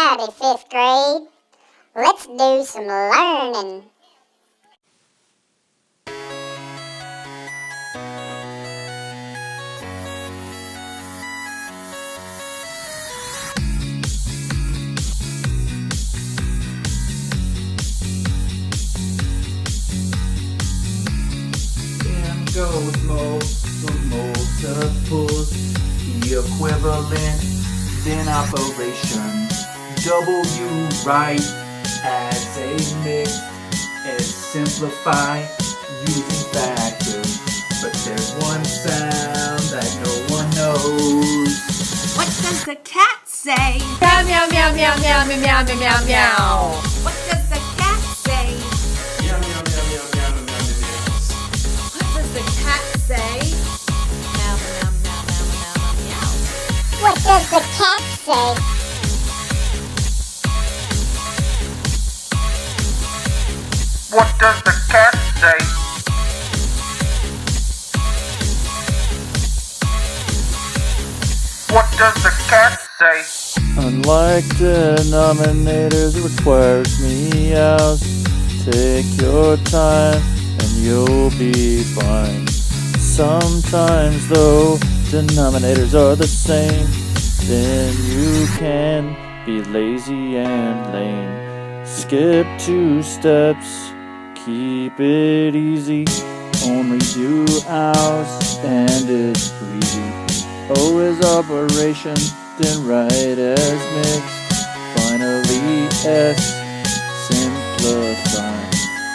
Howdy, 5th grade. Let's do some learning. In goes multiples, the equivalent, then operation. W right as a mix, S simplify using factors. But there's one sound that no one knows. What does the cat say? Meow, meow, meow, meow, meow, meow, meow, meow, meow. What does the cat say? Meow, meow, meow, meow, meow, meow, meow, meow. What does the cat say? Meow, meow, meow, meow, meow, meow. What does the cat say? What does the cat say? What does the cat say? Unlike denominators, it requires MEOWS. Take your time and you'll be fine. Sometimes though, denominators are the same. Then you can be lazy and lame. Skip 2 steps, keep it easy. Only do ours and it's breezy. O is operation, then right as mixed. Finally S, simplify.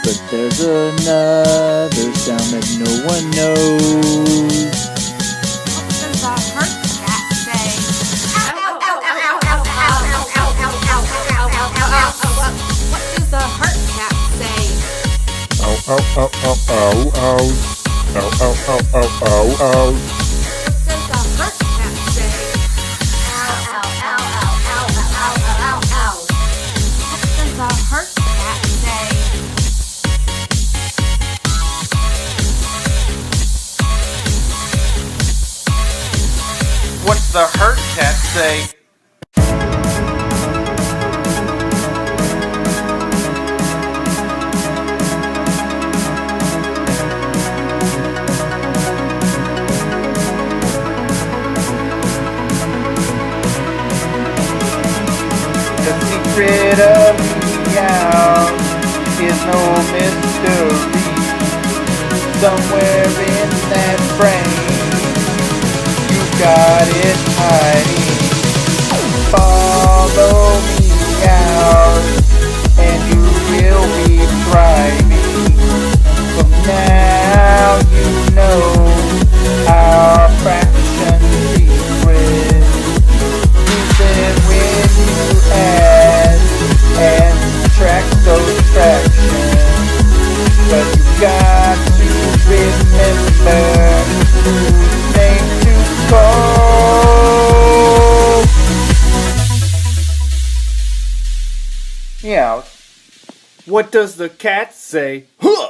But there's another sound that no one knows. What does the hurt cat say? Ow, ow, ow, ow, ow, ow, ow, ow, ow, ow, ow, ow, ow, ow, ow. What does the hurt cat say? Ow, ow, ow, ow, ow, ow. Ow, ow, ow, ow, ow, ow. What does the hurt cat say? Ow, ow, ow, ow, ow, ow, ow, ow, ow. What does the hurt cat say? What's the hurt cat say? The secret of MEOWS is no mystery. Somewhere in that brain, you got it hiding. Follow MEOWS, and you will be thriving. From now you know our fraction secret. Listen when you add and subtract those fractions. But you got to remember whose name to call. MEOWS. What does the cat say? Huh!